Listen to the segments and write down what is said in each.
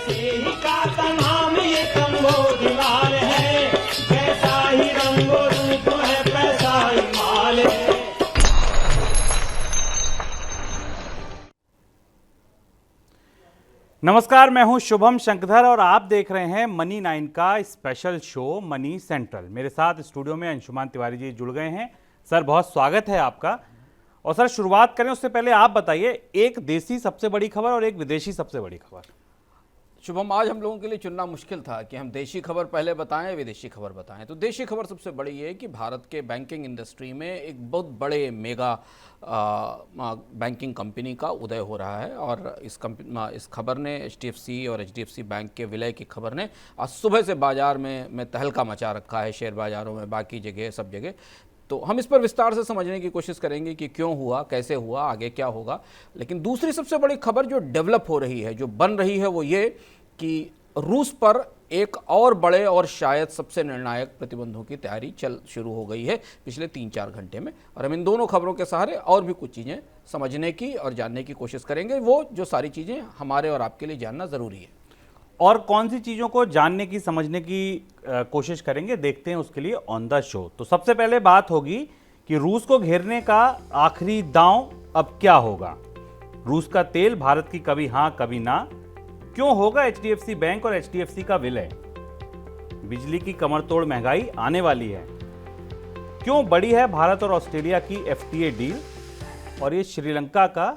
मसीहा का नाम ये कंबोजलाल है, जैसा ही रंगो रूप है पैसा ही माल है। नमस्कार, मैं हूं शुभम शंकधर और आप देख रहे हैं मनी 9 का स्पेशल शो मनी सेंट्रल। मेरे साथ स्टूडियो में अंशुमान तिवारी जी जुड़ गए हैं। सर, बहुत स्वागत है आपका। और सर, शुरुआत करें उससे पहले आप बताइए, एक देसी सबसे बड़ी खबर और एक विदेशी सबसे बड़ी खबर। शुभम, आज हम लोगों के लिए चुनना मुश्किल था कि हम देशी खबर पहले बताएं विदेशी खबर बताएं। तो देशी खबर सबसे बड़ी ये है कि भारत के बैंकिंग इंडस्ट्री में एक बहुत बड़े मेगा बैंकिंग कंपनी का उदय हो रहा है और इस खबर ने HDFC और HDFC बैंक के विलय की खबर ने आज सुबह से बाजार में तहलका मचा रखा है, शेयर बाजारों में, बाकी जगह, सब जगह। तो हम इस पर विस्तार से समझने की कोशिश करेंगे कि क्यों हुआ, कैसे हुआ, आगे क्या होगा। लेकिन दूसरी सबसे बड़ी खबर जो डेवलप हो रही है, जो बन रही है, वो ये कि रूस पर एक और बड़े और शायद सबसे निर्णायक प्रतिबंधों की तैयारी शुरू हो गई है पिछले 3-4 घंटे में। और हम इन दोनों खबरों के सहारे और भी कुछ चीज़ें समझने की और जानने की कोशिश करेंगे, वो जो सारी चीज़ें हमारे और आपके लिए जानना ज़रूरी है। और कौन सी चीज़ों को जानने की, समझने की कोशिश करेंगे, देखते हैं उसके लिए ऑन द शो। तो सबसे पहले बात होगी कि रूस को घेरने का आखिरी दांव अब क्या होगा। रूस का तेल, भारत की कभी हाँ कभी ना, क्यों होगा HDFC बैंक और HDFC का विलय, बिजली की कमरतोड़ महंगाई आने वाली है, क्यों बड़ी है भारत और ऑस्ट्रेलिया की FTA डील, और ये श्रीलंका का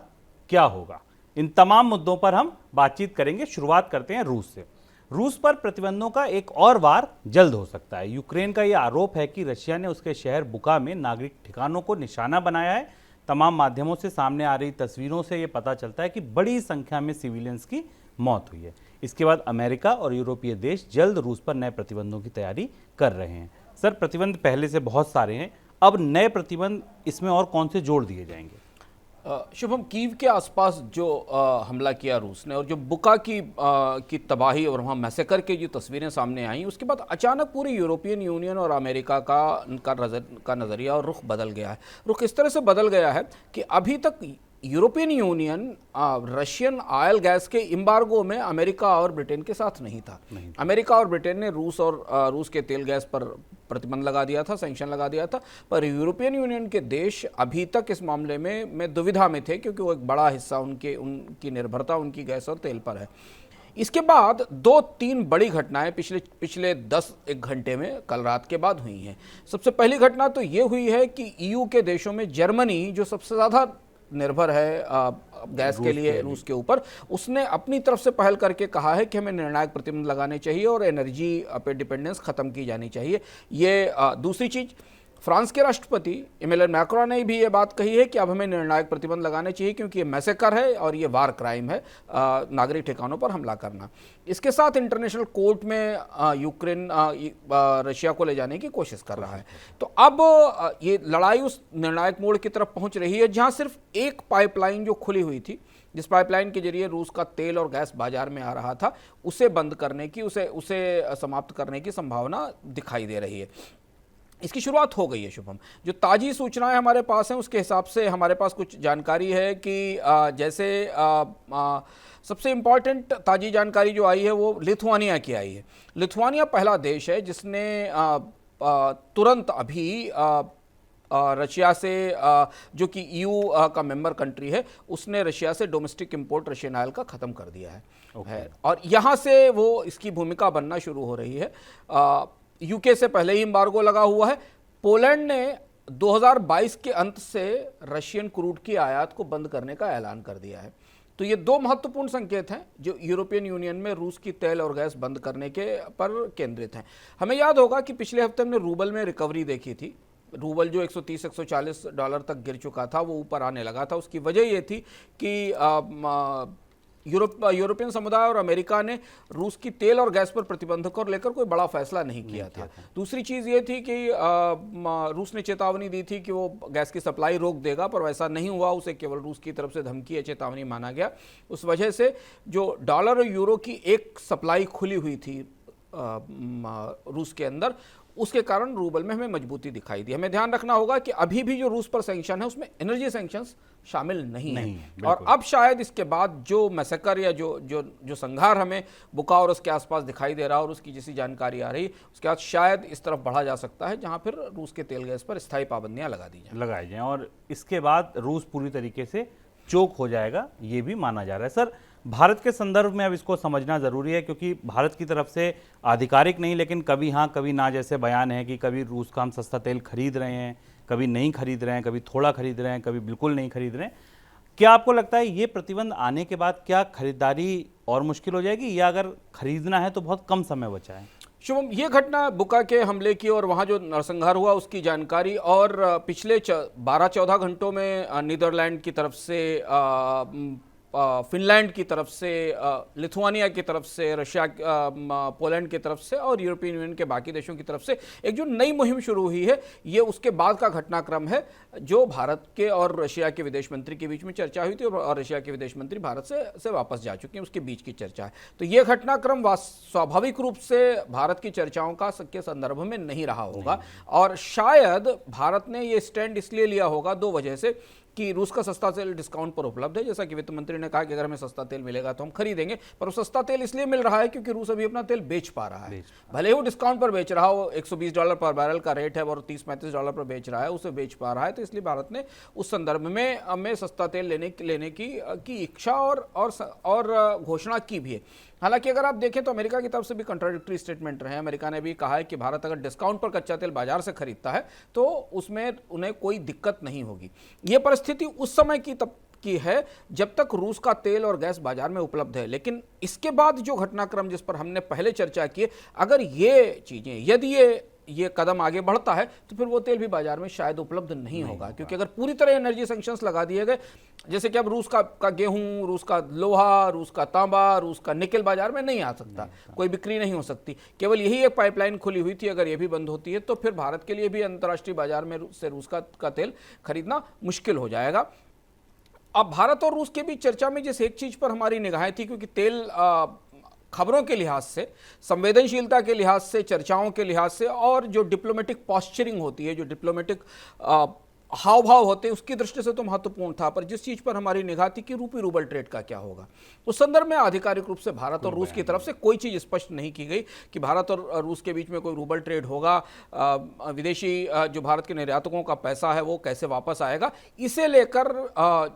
क्या होगा। इन तमाम मुद्दों पर हम बातचीत करेंगे। शुरुआत करते हैं रूस से। रूस पर प्रतिबंधों का एक और वार जल्द हो सकता है। यूक्रेन का यह आरोप है कि रशिया ने उसके शहर बुका में नागरिक ठिकानों को निशाना बनाया है। तमाम माध्यमों से सामने आ रही तस्वीरों से यह पता चलता है कि बड़ी संख्या में सिविलियंस की मौत हुई है। इसके बाद अमेरिका और यूरोपीय देश जल्द रूस पर नए प्रतिबंधों की तैयारी कर रहे हैं। सर, प्रतिबंध पहले से बहुत सारे हैं, अब नए प्रतिबंध इसमें और कौन से जोड़ दिए जाएंगे? शुभम, कीव के आसपास जो हमला किया रूस ने और जो बुका की तबाही और वहाँ मैसेकर की जो तस्वीरें सामने आई, उसके बाद अचानक पूरी यूरोपियन यूनियन और अमेरिका का नज़रिया और रुख बदल गया है। रुख इस तरह से बदल गया है कि अभी तक European union Russian oil gas के एम्बार्गो में अमेरिका और ब्रिटेन के साथ नहीं था। अमेरिका और ब्रिटेन ने रूस के तेल गैस पर प्रतिबंध लगा दिया था, सैंक्शन लगा दिया था। पर यूरोपियन यूनियन के देश अभी तक इस मामले में दुविधा में थे, क्योंकि वो एक बड़ा हिस्सा उनकी निर्भरता उनकी गैस और तेल पर है। इसके बाद 2-3 बड़ी घटनाएं पिछले 10-1 घंटे में कल रात के बाद हुई हैं। सबसे पहली घटना तो ये हुई है कि EU के देशों में जर्मनी, जो सबसे ज़्यादा निर्भर है गैस के लिए रूस के ऊपर, उसने अपनी तरफ से पहल करके कहा है कि हमें निर्णायक प्रतिबंध लगाने चाहिए और एनर्जी पे डिपेंडेंस खत्म की जानी चाहिए। ये दूसरी चीज़, फ्रांस के राष्ट्रपति इमैनुअल मैक्रोन ने भी ये बात कही है कि अब हमें निर्णायक प्रतिबंध लगाने चाहिए, क्योंकि ये मैसेकर है और ये वार क्राइम है, नागरिक ठिकानों पर हमला करना। इसके साथ इंटरनेशनल कोर्ट में यूक्रेन रशिया को ले जाने की कोशिश कर रहा है। तो अब ये लड़ाई उस निर्णायक मोड़ की तरफ पहुंच रही है, जहां सिर्फ एक पाइपलाइन जो खुली हुई थी, जिस पाइपलाइन के जरिए रूस का तेल और गैस बाजार में आ रहा था, उसे बंद करने की, उसे समाप्त करने की संभावना दिखाई दे रही है। इसकी शुरुआत हो गई है। शुभम, जो ताज़ी सूचनाएं हमारे पास हैं उसके हिसाब से हमारे पास कुछ जानकारी है कि जैसे सबसे इम्पॉर्टेंट ताज़ी जानकारी जो आई है वो लिथुआनिया की आई है। लिथुआनिया पहला देश है जिसने तुरंत अभी रशिया से, जो कि EU का मेंबर कंट्री है, उसने रशिया से डोमेस्टिक इंपोर्ट रशियन ऑयल का ख़त्म कर दिया है। और यहाँ से वो इसकी भूमिका बनना शुरू हो रही है। UK से पहले ही एम्बार्गो लगा हुआ है। पोलैंड ने 2022 के अंत से रशियन क्रूड की आयात को बंद करने का ऐलान कर दिया है। तो ये 2 महत्वपूर्ण संकेत हैं जो यूरोपियन यूनियन में रूस की तेल और गैस बंद करने के पर केंद्रित हैं। हमें याद होगा कि पिछले हफ्ते हमने रूबल में रिकवरी देखी थी। रूबल जो $130-140 तक गिर चुका था, वो ऊपर आने लगा था। उसकी वजह ये थी कि यूरोपियन समुदाय और अमेरिका ने रूस की तेल और गैस पर प्रतिबंधों को लेकर कोई बड़ा फैसला नहीं किया था। दूसरी चीज़ ये थी कि रूस ने चेतावनी दी थी कि वो गैस की सप्लाई रोक देगा, पर वैसा नहीं हुआ। उसे केवल रूस की तरफ से धमकी या चेतावनी माना गया। उस वजह से जो डॉलर और यूरो की एक सप्लाई खुली हुई थी रूस के अंदर, उसके कारण रूबल में हमें मजबूती दिखाई दी। हमें ध्यान रखना होगा कि अभी भी जो रूस पर सैंक्शन है उसमें एनर्जी सैंक्शंस शामिल नहीं है। और अब शायद इसके बाद जो मैसेकर या जो संघार हमें बुका और उसके आसपास दिखाई दे रहा है और उसकी जैसी जानकारी आ रही है, उसके बाद शायद इस तरफ बढ़ा जा सकता है जहां फिर रूस के तेल गैस पर स्थायी पाबंदियां लगाई जाएं और इसके बाद रूस पूरी तरीके से चोक हो जाएगा, ये भी माना जा रहा है। सर, भारत के संदर्भ में अब इसको समझना ज़रूरी है, क्योंकि भारत की तरफ से आधिकारिक नहीं लेकिन कभी हाँ कभी ना जैसे बयान है कि कभी रूस का हम सस्ता तेल खरीद रहे हैं, कभी नहीं खरीद रहे हैं, कभी थोड़ा खरीद रहे हैं, कभी बिल्कुल नहीं खरीद रहे हैं। क्या आपको लगता है ये प्रतिबंध आने के बाद क्या खरीदारी और मुश्किल हो जाएगी, या अगर खरीदना है तो बहुत कम समय बचा है? शुभम, ये घटना बुका के हमले की और वहाँ जो नरसंहार हुआ उसकी जानकारी, और पिछले 12-14 घंटों में नीदरलैंड की तरफ से, फिनलैंड की तरफ से, लिथुआनिया की तरफ से, रशिया, पोलैंड की तरफ से और यूरोपियन यूनियन के बाकी देशों की तरफ से एक जो नई मुहिम शुरू हुई है, ये उसके बाद का घटनाक्रम है जो भारत के और रशिया के विदेश मंत्री के बीच में चर्चा हुई थी और रशिया के विदेश मंत्री भारत से वापस जा चुके हैं, उसके बीच की चर्चा है। तो ये घटनाक्रम स्वाभाविक रूप से भारत की चर्चाओं के संदर्भ में नहीं रहा होगा, और शायद भारत ने ये स्टैंड इसलिए लिया होगा दो वजह से कि रूस का सस्ता तेल डिस्काउंट पर उपलब्ध है। जैसा कि वित्त मंत्री ने कहा कि अगर हमें सस्ता तेल मिलेगा तो हम खरीदेंगे, पर वो सस्ता तेल इसलिए मिल रहा है क्योंकि रूस अभी अपना तेल बेच पा रहा है। भले ही वो डिस्काउंट पर बेच रहा हो, $120 पर बैरल का रेट है और $30-35 पर बेच रहा है, उसे बेच पा रहा है, तो इसलिए भारत ने उस संदर्भ में हमें सस्ता तेल लेने की इच्छा और घोषणा की भी है। हालांकि अगर आप देखें तो अमेरिका की तरफ से भी कंट्राडिक्टरी स्टेटमेंट रहे हैं। अमेरिका ने भी कहा है कि भारत अगर डिस्काउंट पर कच्चा तेल बाजार से खरीदता है तो उसमें उन्हें कोई दिक्कत नहीं होगी। ये परिस्थिति उस समय की है जब तक रूस का तेल और गैस बाजार में उपलब्ध है, लेकिन इसके बाद जो घटनाक्रम जिस पर हमने पहले चर्चा की, अगर ये चीजें, यदि ये कदम आगे बढ़ता है तो फिर वो तेल भी बाजार में शायद उपलब्ध नहीं होगा, क्योंकि अगर पूरी तरह एनर्जी सैंक्शंस लगा दिए गए, जैसे कि अब रूस का गेहूं, रूस का लोहा, रूस का तांबा, रूस का निकल बाजार में नहीं आ सकता, कोई बिक्री नहीं हो सकती, केवल यही एक पाइपलाइन खुली हुई थी, अगर ये भी बंद होती है तो फिर भारत के लिए भी अंतर्राष्ट्रीय बाजार में से रूस का तेल खरीदना मुश्किल हो जाएगा। अब भारत और रूस के बीच चर्चा में जिस एक चीज पर हमारी निगाहें थी, क्योंकि तेल खबरों के लिहाज से, संवेदनशीलता के लिहाज से, चर्चाओं के लिहाज से और जो डिप्लोमेटिक पॉस्चरिंग होती है, जो डिप्लोमेटिक हाव भाव होते हैं, उसकी दृष्टि से तो महत्वपूर्ण था, पर जिस चीज पर हमारी निगाह थी कि रूपी रूबल ट्रेड का क्या होगा, उस संदर्भ में आधिकारिक रूप से भारत और रूस की तरफ से कोई चीज स्पष्ट नहीं की गई कि भारत और रूस के बीच में कोई रूबल ट्रेड होगा, विदेशी जो भारत के निर्यातकों का पैसा है वो कैसे वापस आएगा। इसे लेकर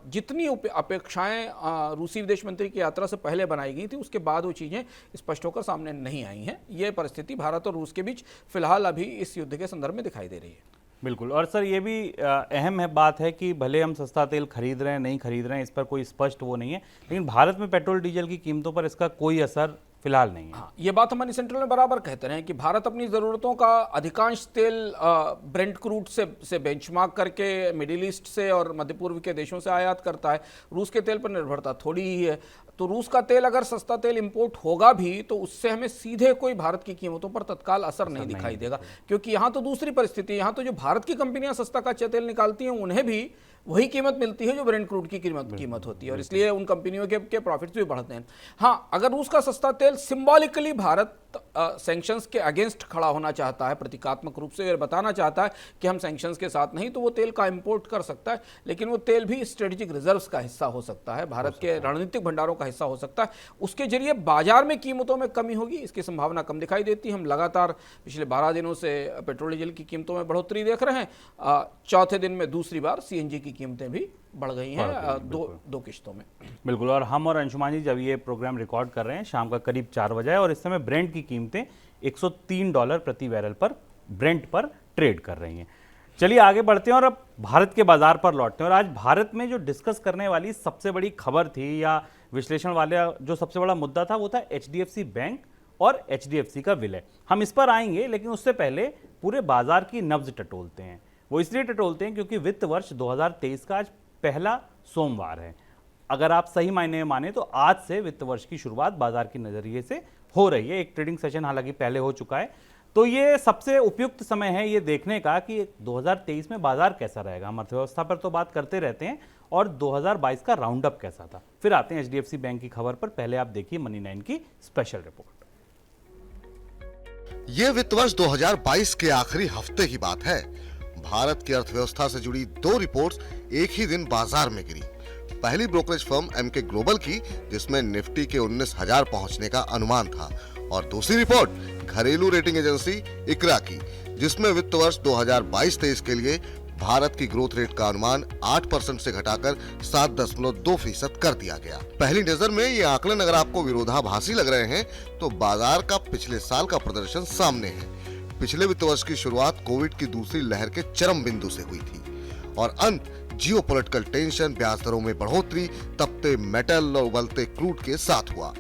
जितनी अपेक्षाएं रूसी विदेश मंत्री की यात्रा से पहले बनाई गई थी, उसके बाद वो चीजें स्पष्ट होकर सामने नहीं आई हैं। ये परिस्थिति भारत और रूस के बीच फिलहाल अभी इस युद्ध के संदर्भ में दिखाई दे रही है। बिल्कुल, और सर ये भी अहम बात है कि भले हम सस्ता तेल खरीद रहे हैं, नहीं खरीद रहे हैं, इस पर कोई स्पष्ट वो नहीं है, लेकिन भारत में पेट्रोल डीजल की कीमतों पर इसका कोई असर फिलहाल नहीं है। हाँ, ये बात हम मनी सेंट्रल में बराबर कहते रहे कि भारत अपनी ज़रूरतों का अधिकांश तेल ब्रेंट क्रूड से बेंचमार्क करके मिडिल ईस्ट से और मध्य पूर्व के देशों से आयात करता है। रूस के तेल पर निर्भरता थोड़ी ही है, तो रूस का तेल अगर सस्ता तेल इंपोर्ट होगा भी तो उससे हमें सीधे कोई भारत की कीमतों पर तत्काल असर नहीं दिखाई देगा, क्योंकि यहाँ तो दूसरी परिस्थिति, यहाँ तो जो भारत की कंपनियां सस्ता कच्चा तेल निकालती हैं उन्हें भी वही कीमत मिलती है जो ब्रेंट क्रूड की कीमत होती है, और इसलिए उन कंपनियों के प्रॉफिट्स भी बढ़ते हैं। हाँ, अगर रूस का सस्ता तेल सिंबॉलिकली भारत सैंक्शंस के अगेंस्ट खड़ा होना चाहता है, प्रतीकात्मक रूप से बताना चाहता है कि हम सैंक्शंस के साथ नहीं, तो वो तेल का इंपोर्ट कर सकता है, लेकिन वो तेल भी स्ट्रेटेजिक रिजर्व्स का हिस्सा हो सकता है, भारत के रणनीतिक भंडारों का हिस्सा हो सकता है। उसके जरिए बाजार में कीमतों में कमी होगी, इसकी संभावना कम दिखाई देती है। हम लगातार पिछले 12 दिनों से पेट्रोल डीजल की कीमतों में बढ़ोतरी देख रहे हैं। चौथे दिन में दूसरी बार सीएनजी की कीमतें भी बढ़ गई हैं दो किश्तों में। बिल्कुल, और हम और अंशुमान जी जब ये प्रोग्राम रिकॉर्ड कर रहे हैं शाम का करीब 4 बजे है, और इस समय ब्रेंट की कीमतें $103 प्रति बैरल पर ब्रेंट पर ट्रेड कर रही हैं। चलिए आगे बढ़ते हैं और अब भारत के बाजार पर लौटते हैं। और आज भारत में जो डिस्कस करने वाली सबसे बड़ी खबर थी या विश्लेषण वाला जो सबसे बड़ा मुद्दा था वो था HDFC बैंक और HDFC का विलय। हम इस पर आएंगे, लेकिन उससे पहले पूरे बाजार की नब्ज टटोलते हैं। वो इसलिए टटोलते हैं क्योंकि वित्त वर्ष 2023 का आज पहला सोमवार है। अगर आप सही मायने में माने तो आज से वित्त वर्ष की शुरुआत बाजार के नजरिए से हो रही है। एक ट्रेडिंग सेशन हालांकि पहले हो चुका है, तो ये सबसे उपयुक्त समय है ये देखने का कि 2023 में बाजार कैसा रहेगा। हम अर्थव्यवस्था पर तो बात करते रहते हैं, और 2022 का राउंड अप कैसा था। फिर आते हैं HDFC बैंक की खबर पर। पहले आप देखिए मनी 9 की स्पेशल रिपोर्ट। ये वित्त वर्ष 2022 के आखिरी हफ्ते की बात है। भारत की अर्थव्यवस्था से जुड़ी 2 रिपोर्ट्स एक ही दिन बाजार में गिरी। पहली ब्रोकरेज फर्म एमके ग्लोबल की, जिसमें निफ्टी के 19,000 पहुंचने का अनुमान था, और दूसरी रिपोर्ट घरेलू रेटिंग एजेंसी इक्रा की, जिसमें वित्त वर्ष 2022-23 के लिए भारत की ग्रोथ रेट का अनुमान 8% से घटाकर 7.2% कर दिया गया। पहली नजर में ये आकलन अगर आपको विरोधाभासी लग रहे हैं, तो बाजार का पिछले साल का प्रदर्शन सामने है। पिछले वित्त वर्ष की शुरुआत कोविड की दूसरी लहर के चरम बिंदु से हुई थी और अंत जियोपॉलिटिकल टेंशन, ब्याज दरों में बढ़ोतरी, तपते मेटल और उबलते क्रूड के साथ हुआ।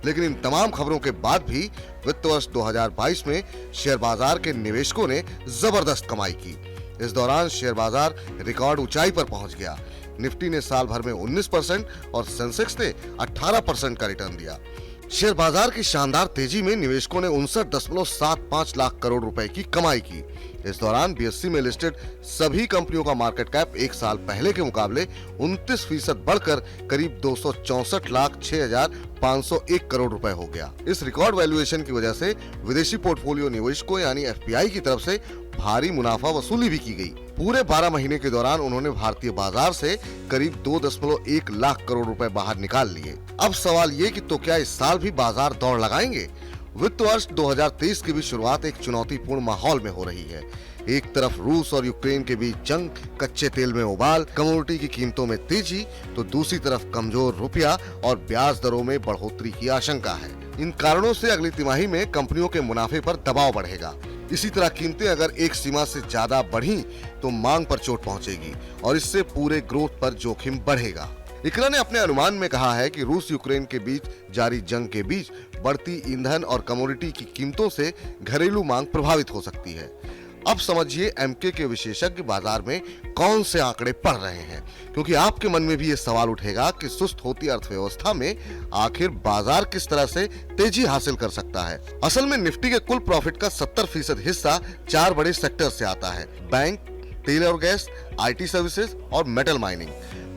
लेकिन इन तमाम खबरों के बाद भी वित्त वर्ष 2022 में शेयर बाजार के निवेशकों ने जबरदस्त कमाई की। इस दौरान शेयर बाजार रिकॉर्ड ऊंचाई पर पहुंच गया। निफ्टी ने साल भर में 19% और सेंसेक्स ने 18% का रिटर्न दिया। शेयर बाजार की शानदार तेजी में निवेशकों ने 59.75 लाख करोड़ रुपए की कमाई की। इस दौरान बीएसई में लिस्टेड सभी कंपनियों का मार्केट कैप एक साल पहले के मुकाबले 29% बढ़कर करीब 264,06,501 करोड़ रुपए हो गया। इस रिकॉर्ड वैल्यूएशन की वजह से विदेशी पोर्टफोलियो निवेशकों यानी एफपीआई की तरफ से भारी मुनाफा वसूली भी की गई। पूरे 12 महीने के दौरान उन्होंने भारतीय बाजार से करीब 2.1 लाख करोड़ रुपए बाहर निकाल लिए। अब सवाल ये कि तो क्या इस साल भी बाजार दौड़ लगाएंगे? वित्त वर्ष 2023 की भी शुरुआत एक चुनौतीपूर्ण माहौल में हो रही है। एक तरफ रूस और यूक्रेन के बीच जंग, कच्चे तेल में उबाल, कमोडिटी की कीमतों में तेजी, तो दूसरी तरफ कमजोर रुपया और ब्याज दरों में बढ़ोतरी की आशंका है। इन कारणों से अगली तिमाही में कंपनियों के मुनाफे पर दबाव बढ़ेगा। इसी तरह कीमतें अगर एक सीमा से ज्यादा बढ़ी तो मांग पर चोट पहुंचेगी और इससे पूरे ग्रोथ पर जोखिम बढ़ेगा। इक्रा ने अपने अनुमान में कहा है कि रूस यूक्रेन के बीच जारी जंग के बीच बढ़ती ईंधन और कमोडिटी की कीमतों से घरेलू मांग प्रभावित हो सकती है। अब समझिए एमके के विशेषज्ञ बाजार में कौन से आंकड़े पढ़ रहे हैं, क्योंकि आपके मन में भी ये सवाल उठेगा कि सुस्त होती अर्थव्यवस्था में आखिर बाजार किस तरह से तेजी हासिल कर सकता है। असल में निफ्टी के कुल प्रॉफिट का 70% हिस्सा 4 बड़े सेक्टर से आता है: बैंक, तेल और गैस, आईटी सर्विसेज और मेटल माइनिंग।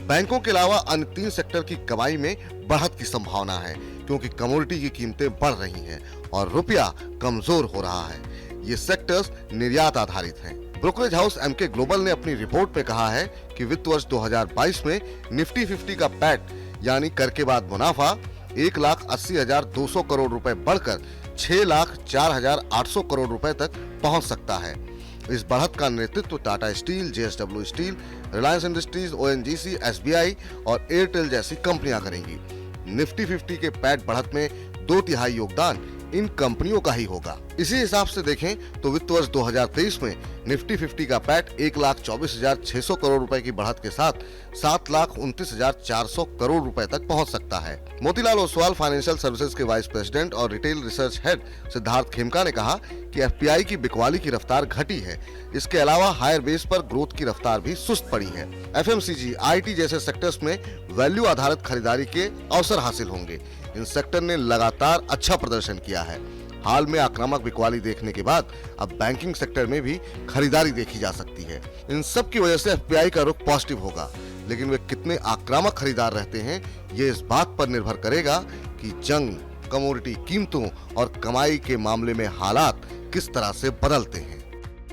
बैंकों के अलावा अन्य 3 सेक्टर की कमाई में बढ़त की संभावना है, क्योंकि कमोडिटी की कीमतें बढ़ रही हैं और रुपया कमजोर हो रहा है। ये सेक्टर्स निर्यात आधारित हैं। ब्रोकरेज हाउस एमके ग्लोबल ने अपनी रिपोर्ट में कहा है कि वित्त वर्ष 2022 में निफ्टी 50 का पैट यानी कर के बाद मुनाफा 1,80,200 करोड़ रुपए बढ़कर 6,04,800 करोड़ रुपए तक पहुंच सकता है। इस बढ़त का नेतृत्व Tata steel, JSW steel, Reliance industries, ONGC, SBI और एयरटेल जैसी कंपनियां करेंगी। निफ्टी 50 के पैट बढ़त में 2/3 योगदान इन कंपनियों का ही होगा। इसी हिसाब से देखें तो वित्त वर्ष 2023 में निफ्टी 50 का पैट 1,24,600 करोड़ रुपए की बढ़त के साथ 7,29,400 करोड़ रुपए तक पहुंच सकता है। मोतीलाल ओसवाल फाइनेंशियल सर्विसेज के वाइस प्रेसिडेंट और retail research head Siddharth Khemka ने कहा कि एफपीआई की बिकवाली की रफ्तार घटी है। इसके अलावा हायर बेस पर ग्रोथ की रफ्तार भी सुस्त पड़ी है। एफएमसीजी, आईटी जैसे सेक्टर्स में वैल्यू आधारित खरीदारी के अवसर हासिल होंगे। इन सेक्टर ने लगातार अच्छा प्रदर्शन किया है। हाल में आक्रामक बिकवाली देखने के बाद अब बैंकिंग सेक्टर में भी खरीदारी देखी जा सकती है। इन सब की वजह से एफपीआई का रुख पॉजिटिव होगा, लेकिन वे कितने आक्रामक खरीदार रहते हैं ये इस बात पर निर्भर करेगा कि जंग, कमोडिटी कीमतों और कमाई के मामले में हालात किस तरह से बदलते हैं।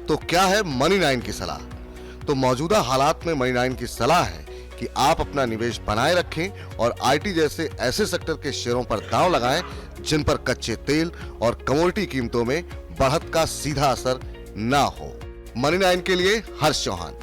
तो क्या है मनी 9 की सलाह? तो मौजूदा हालात में मनी 9 की सलाह है कि आप अपना निवेश बनाए रखें और आईटी जैसे ऐसे सेक्टर के शेयरों पर दांव लगाएं जिन पर कच्चे तेल और कमोडिटी कीमतों में बढ़त का सीधा असर ना हो। मनी 9 के लिए हर्ष चौहान।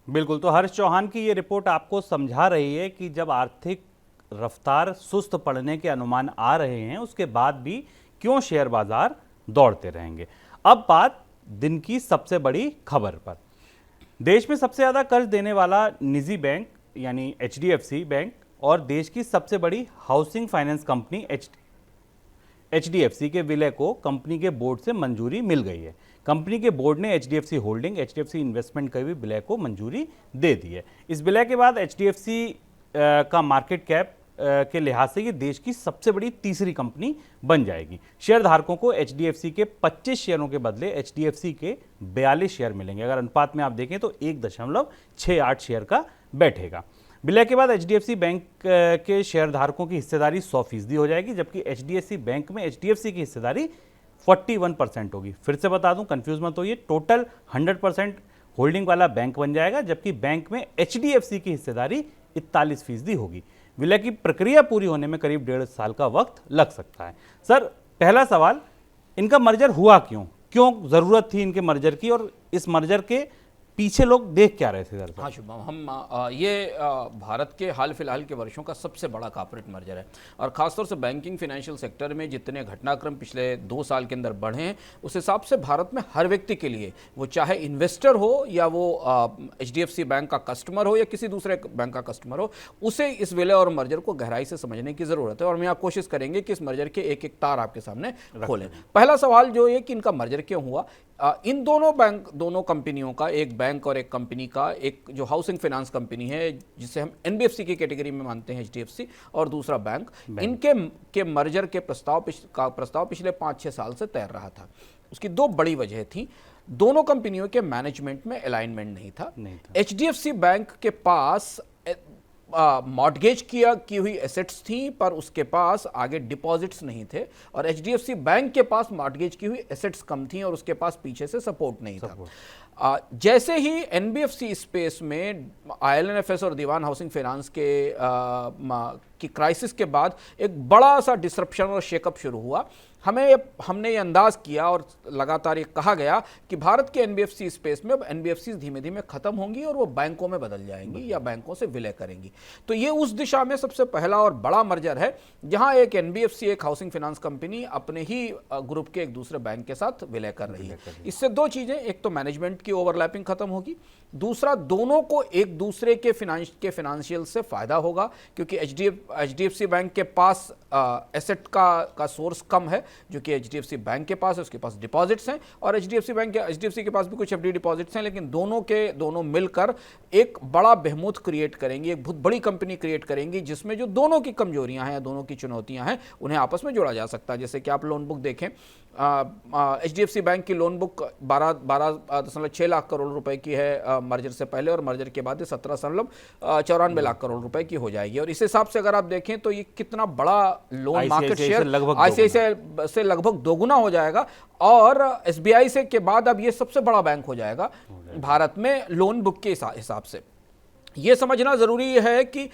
बिल्कुल, तो हर्ष चौहान की ये रिपोर्ट आपको समझा रही है कि जब आर्थिक रफ्तार सुस्त पड़ने के अनुमान आ रहे हैं, उसके बाद भी क्यों शेयर बाजार दौड़ते रहेंगे। अब बात दिन की सबसे बड़ी खबर पर। देश में सबसे ज्यादा कर्ज देने वाला निजी बैंक यानी एचडीएफसी बैंक और देश की सबसे बड़ी हाउसिंग फाइनेंस कंपनी एचडीएफसी के विलय को कंपनी के बोर्ड से मंजूरी मिल गई है। कंपनी के बोर्ड ने एचडीएफसी होल्डिंग, एचडीएफसी इन्वेस्टमेंट के भी विलय को मंजूरी दे दी है। इस विलय के बाद एचडीएफसी का मार्केट कैप के लिहाज से ये देश की सबसे बड़ी तीसरी कंपनी बन जाएगी। शेयर धारकों को एचडीएफसी के 25 शेयरों के बदले एचडीएफसी के 42 शेयर मिलेंगे। अगर अनुपात में आप देखें तो 1.68 शेयर का बैठेगा। विलय के बाद एचडीएफसी बैंक के शेयरधारकों की हिस्सेदारी 100% हो जाएगी, जबकि एचडीएफसी बैंक में एचडीएफसी की हिस्सेदारी 41% होगी। फिर से बता दूं, कंफ्यूज मत होइए, टोटल 100% होल्डिंग वाला बैंक बन जाएगा, जबकि बैंक में एचडीएफसी की हिस्सेदारी 41% होगी। विलय की प्रक्रिया पूरी होने में करीब 1.5 साल का वक्त लग सकता है। सर, पहला सवाल, इनका मर्जर हुआ क्यों? क्यों जरूरत थी इनके मर्जर की, और इस मर्जर के पीछे लोग देख क्या रहे थे दरअसल? हाँ शुभम, हम ये भारत के हाल फिलहाल के वर्षों का सबसे बड़ा कॉर्पोरेट मर्जर है, और ख़ासतौर से बैंकिंग फाइनेंशियल सेक्टर में जितने घटनाक्रम पिछले 2 साल के अंदर बढ़े हैं, उस हिसाब से भारत में हर व्यक्ति के लिए, वो चाहे इन्वेस्टर हो या वो एचडीएफसी बैंक का कस्टमर हो या किसी दूसरे बैंक का कस्टमर हो, उसे इस विलय और मर्जर को गहराई से समझने की ज़रूरत है। और हम यहाँ कोशिश करेंगे कि इस मर्जर के एक एक तार आपके सामने खोलें। पहला सवाल जो है कि इनका मर्जर क्यों हुआ। इन दोनों कंपनियों का, एक बैंक और एक कंपनी का, एक जो हाउसिंग फाइनेंस कंपनी है जिसे हम एनबीएफसी की कैटेगरी में मानते हैं एचडीएफसी, और दूसरा बैंक, इनके मर्जर के प्रस्ताव पिछले 5-6 साल से तैर रहा था। उसकी 2 बड़ी वजह थी। दोनों कंपनियों के मैनेजमेंट में अलाइनमेंट नहीं था। एचडीएफसी बैंक के पास मॉर्गेज की हुई एसेट्स थी, पर उसके पास आगे डिपॉजिट्स नहीं थे, और एचडीएफसी बैंक के पास मॉर्गेज की हुई एसेट्स कम थी और उसके पास पीछे से सपोर्ट नहीं था। जैसे ही एनबीएफसी स्पेस में आईएलएनएफएस और दीवान हाउसिंग फाइनेंस की क्राइसिस के बाद एक बड़ा सा डिसरप्शन और शेकअप शुरू हुआ, हमने ये अंदाज किया और लगातार ये कहा गया कि भारत के एनबीएफसी स्पेस में अब एनबीएफसी धीमे धीमे खत्म होंगी और वो बैंकों में बदल जाएंगी या बैंकों से विलय करेंगी। तो ये उस दिशा में सबसे पहला और बड़ा मर्जर है, जहां एक एनबीएफसी, एक हाउसिंग फाइनेंस कंपनी अपने ही ग्रुप के एक दूसरे बैंक के साथ विलय कर रही है। इससे 2 चीजें, एक तो मैनेजमेंट की ओवरलैपिंग खत्म होगी, दूसरा दोनों को एक दूसरे के फाइनेंशियल से फायदा होगा, क्योंकि एचडीएफसी बैंक के पास एसेट का सोर्स कम है जो कि एचडीएफसी बैंक के पास है, उसके पास डिपॉजिट्स हैं, और एचडीएफसी के पास भी कुछ एफडी डिपॉजिट्स हैं, लेकिन दोनों मिलकर एक बड़ा बेहमूथ क्रिएट करेंगी, एक बहुत बड़ी कंपनी क्रिएट करेंगी, जिसमें जो दोनों की कमजोरियां हैं, दोनों की चुनौतियां हैं, उन्हें आपस में जोड़ा जा सकता है। जैसे कि आप लोन बुक देखें, एचडीएफसी बैंक की लोन बुक 12.6 लाख करोड़ रुपए की है मर्जर से पहले, और मर्जर के बाद 17.94 लाख करोड़ रुपए की हो जाएगी। और इस हिसाब से अगर आप देखें तो ये कितना बड़ा लोन मार्केट शेयर आईसीआईसीआई से लगभग दोगुना हो जाएगा, और एसबीआई से के बाद अब ये सबसे बड़ा बैंक हो जाएगा भारत में लोन बुक के हिसाब से। ये समझना जरूरी है कि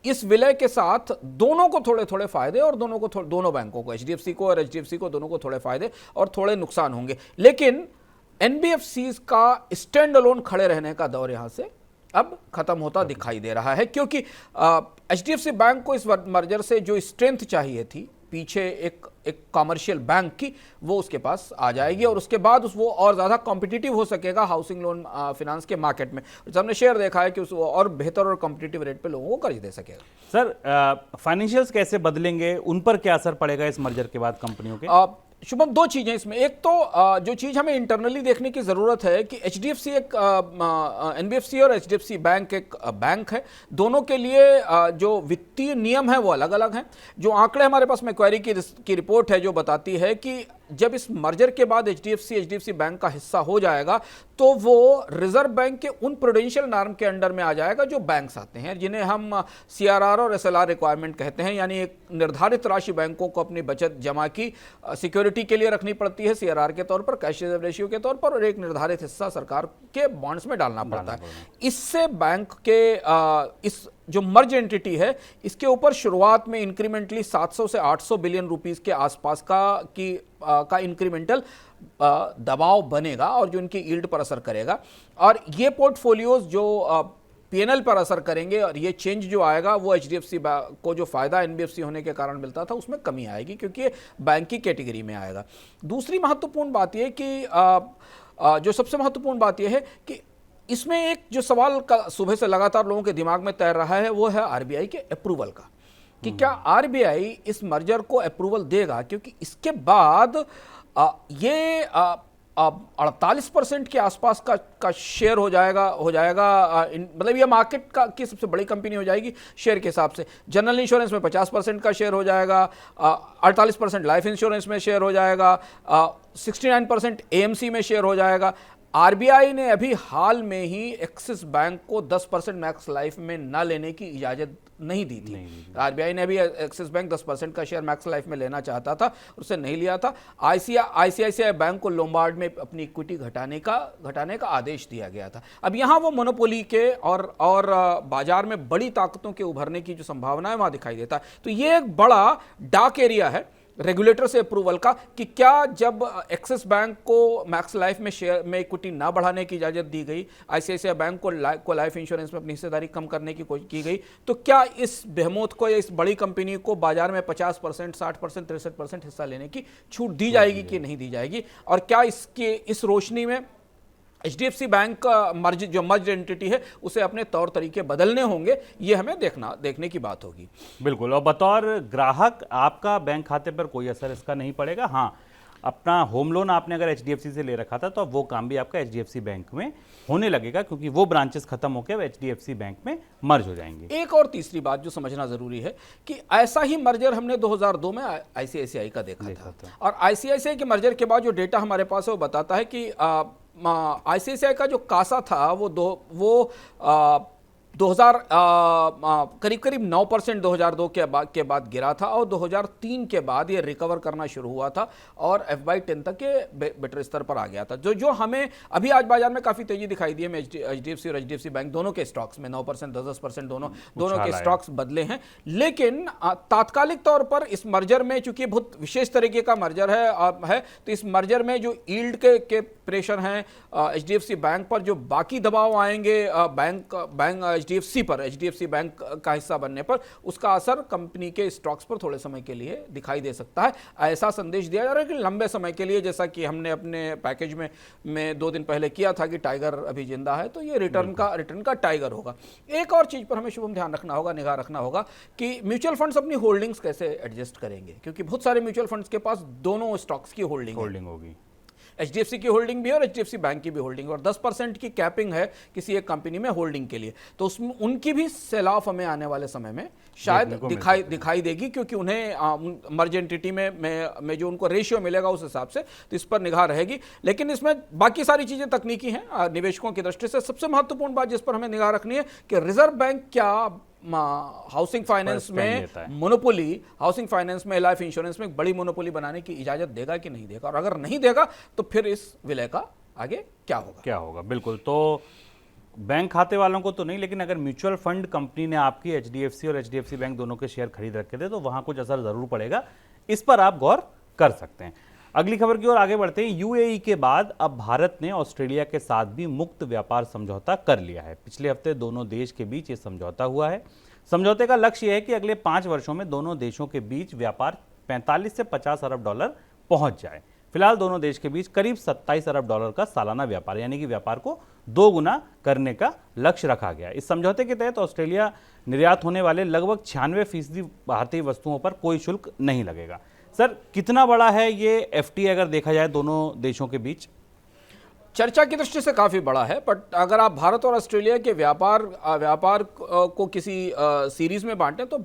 इस विलय के साथ दोनों को थोड़े थोड़े फायदे, और दोनों बैंकों को, एचडीएफसी को और एचडीएफसी को, दोनों को थोड़े फायदे और थोड़े नुकसान होंगे। लेकिन एनबीएफसी का स्टैंड अलोन खड़े रहने का दौर यहां से अब खत्म होता दिखाई दे रहा है, क्योंकि एचडीएफसी बैंक को इस मर्जर से जो स्ट्रेंथ चाहिए थी पीछे एक कॉमर्शियल बैंक की, वो उसके पास आ जाएगी, और उसके बाद वो और ज़्यादा कॉम्पिटिटिव हो सकेगा हाउसिंग लोन फाइनेंस के मार्केट में। हमने शेयर देखा है कि उसको और बेहतर और कॉम्पिटिटिव रेट पे लोगों को कर्ज दे सकेगा। सर, फाइनेंशियल्स कैसे बदलेंगे, उन पर क्या असर पड़ेगा इस मर्जर के बाद कंपनियों के? शुभम, 2 चीजें इसमें। एक तो जो चीज हमें इंटरनली देखने की जरूरत है कि एचडीएफसी एनबीएफसी और एचडीएफसी बैंक एक बैंक है, दोनों के लिए जो वित्तीय नियम है वो अलग अलग हैं। जो आंकड़े हमारे पास मैक्वारी की रिपोर्ट है जो बताती है कि जब इस मर्जर के बाद एचडीएफसी बैंक का हिस्सा हो जाएगा तो वो रिजर्व बैंक के उन प्रूडेंशियल नॉर्म के अंडर में आ जाएगा जो बैंक्स आते हैं, जिन्हें हम सीआरआर और एसएलआर रिक्वायरमेंट कहते हैं। यानी एक निर्धारित राशि बैंकों को अपनी बचत जमा की सिक्योरिटी के लिए रखनी पड़ती है सीआरआर के तौर पर, कैश रिजर्व रेशियो के तौर पर, और एक निर्धारित हिस्सा सरकार के बॉन्ड्स में डालना पड़ता है। इससे बैंक के इस जो मर्ज एंटिटी है इसके ऊपर शुरुआत में इंक्रीमेंटली 700 से 800 बिलियन रुपीस के आसपास का इंक्रीमेंटल दबाव बनेगा, और जो इनकी यील्ड पर असर करेगा। और ये पोर्टफोलियोज जो पीएनएल पर असर करेंगे, और ये चेंज जो आएगा वो एचडीएफसी को जो फायदा एनबीएफसी होने के कारण मिलता था उसमें कमी आएगी, क्योंकि ये बैंक की कैटेगरी में आएगा। दूसरी महत्वपूर्ण बात यह कि जो सबसे महत्वपूर्ण बात यह है कि इसमें एक जो सवाल का सुबह से लगातार लोगों के दिमाग में तैर रहा है वो है आरबीआई के अप्रूवल का, कि क्या आरबीआई इस मर्जर को अप्रूवल देगा, क्योंकि इसके बाद ये 48% के आसपास का शेयर हो जाएगा मतलब ये मार्केट की सबसे बड़ी कंपनी हो जाएगी शेयर के हिसाब से। जनरल इंश्योरेंस में 50% का शेयर हो जाएगा, 48% लाइफ इंश्योरेंस में शेयर हो जाएगा, 69% एएमसी में शेयर हो जाएगा। आरबीआई ने अभी हाल में ही एक्सिस बैंक को 10% मैक्स लाइफ में ना लेने की इजाजत नहीं दी थी। आरबीआई ने अभी एक्सिस बैंक 10% का शेयर मैक्स लाइफ में लेना चाहता था, उसे नहीं लिया था। आईसीआईसीआई बैंक को लोम्बार्ड में अपनी इक्विटी घटाने का आदेश दिया गया था। अब यहां वो मोनोपोली के और बाजार में बड़ी ताकतों के उभरने की जो संभावना है वहां दिखाई देता है। तो ये एक बड़ा डार्क एरिया है रेगुलेटर से अप्रूवल का कि क्या जब एक्सिस बैंक को मैक्स लाइफ में शेयर में इक्विटी ना बढ़ाने की इजाजत दी गई, आईसीआईसीआई बैंक को लाइफ इंश्योरेंस में अपनी हिस्सेदारी कम करने की कोशिश की गई, तो क्या इस बेहमोथ को या इस बड़ी कंपनी को बाजार में 50%, 60%, 63% हिस्सा लेने की छूट दी जाएगी कि नहीं दी जाएगी? और क्या इस रोशनी में एचडीएफसी बैंक का मर्ज एंटिटी है उसे अपने तौर तरीके बदलने होंगे? ये हमें देखने की बात होगी। बिल्कुल। और बतौर ग्राहक आपका बैंक खाते पर कोई असर इसका नहीं पड़ेगा। हाँ, अपना होम लोन आपने अगर एचडीएफसी से ले रखा था तो अब वो काम भी आपका एचडीएफसी बैंक में होने लगेगा, क्योंकि वो ब्रांचेस खत्म होकर एचडीएफसी बैंक में मर्ज हो जाएंगे। एक और तीसरी बात जो समझना जरूरी है कि ऐसा ही मर्जर हमने 2002 में आईसीआईसीआई का देखा था। और आईसीआईसीआई के मर्जर के बाद जो डेटा हमारे पास है वो बताता है कि आईसीआईसीआई का जो कासा था वो 2000 करीब 9% 2002 के बाद गिरा था और 2003 के बाद ये रिकवर करना शुरू हुआ था और FY10 तक के बेटर स्तर पर आ गया था। जो हमें अभी आज बाजार में काफी तेजी दिखाई दी है। एचडीएफसी और एचडीएफसी बैंक दोनों के स्टॉक्स में 9%, 10% दोनों के स्टॉक्स बदले हैं। लेकिन तात्कालिक तौर पर इस मर्जर में, चूंकि बहुत विशेष तरीके का मर्जर है तो इस मर्जर में जो यील्ड के प्रेशर हैं एचडीएफसी बैंक पर, जो बाकी दबाव आएंगे बैंक एचडीएफसी बैंक का हिस्सा बनने पर, उसका असर कंपनी के स्टॉक्स पर थोड़े समय के लिए दिखाई दे सकता है। ऐसा संदेश दिया जा रहा है कि लंबे समय के लिए, जैसा कि हमने अपने पैकेज में 2 दिन पहले किया था कि टाइगर अभी जिंदा है, तो ये रिटर्न का टाइगर होगा। एक और चीज पर हमें शुभम ध्यान रखना होगा, निगाह रखना होगा कि म्यूचुअल फंड्स अपनी होल्डिंग्स कैसे एडजस्ट करेंगे, क्योंकि बहुत सारे म्यूचुअल फंड्स के पास दोनों स्टॉक्स की होल्डिंग होगी। एचडीएफसी की होल्डिंग भी है और एचडीएफसी बैंक की भी होल्डिंग, और 10% की कैपिंग है किसी एक कंपनी में होल्डिंग के लिए। तो उसमें उनकी भी सेल ऑफ हमें आने वाले समय में शायद दिखाई देगी, क्योंकि उन्हें मर्ज एंटिटी में जो उनको रेशियो मिलेगा उस हिसाब से, तो इस पर निगाह रहेगी। लेकिन इसमें बाकी सारी चीजें तकनीकी हैं। निवेशकों की दृष्टि से सबसे महत्वपूर्ण बात जिस पर हमें निगाह रखनी है कि रिजर्व बैंक क्या हाउसिंग फाइनेंस में मोनोपोली, हाउसिंग फाइनेंस में, लाइफ इंश्योरेंस में बड़ी मोनोपोली बनाने की इजाजत देगा कि नहीं देगा, और अगर नहीं देगा तो फिर इस विलय का आगे क्या होगा। बिल्कुल। तो बैंक खाते वालों को तो नहीं, लेकिन अगर म्यूचुअल फंड कंपनी ने आपकी एचडीएफसी और एचडीएफसी बैंक दोनों के शेयर खरीद रखे थे तो वहां कुछ असर जरूर पड़ेगा। इस पर आप गौर कर सकते हैं। अगली खबर की ओर आगे बढ़ते हैं। यूएई के बाद अब भारत ने ऑस्ट्रेलिया के साथ भी मुक्त व्यापार समझौता कर लिया है। पिछले हफ्ते दोनों देश के बीच ये समझौता हुआ है। समझौते का लक्ष्य यह है कि अगले 5 वर्षों में दोनों देशों के बीच व्यापार 45 से 50 अरब डॉलर पहुंच जाए। फिलहाल दोनों देश के बीच करीब 27 अरब डॉलर का सालाना व्यापार, यानी कि व्यापार को 2 गुना करने का लक्ष्य रखा गया। इस समझौते के तहत ऑस्ट्रेलिया निर्यात होने वाले लगभग 96% भारतीय वस्तुओं पर कोई शुल्क नहीं लगेगा। सर, कितना बड़ा है ये एफटीए अगर देखा जाए दोनों देशों के बीच? चर्चा की दृष्टि से काफी बड़ा है, बट अगर आप भारत और ऑस्ट्रेलिया के व्यापार को किसी सीरीज में बांटें तो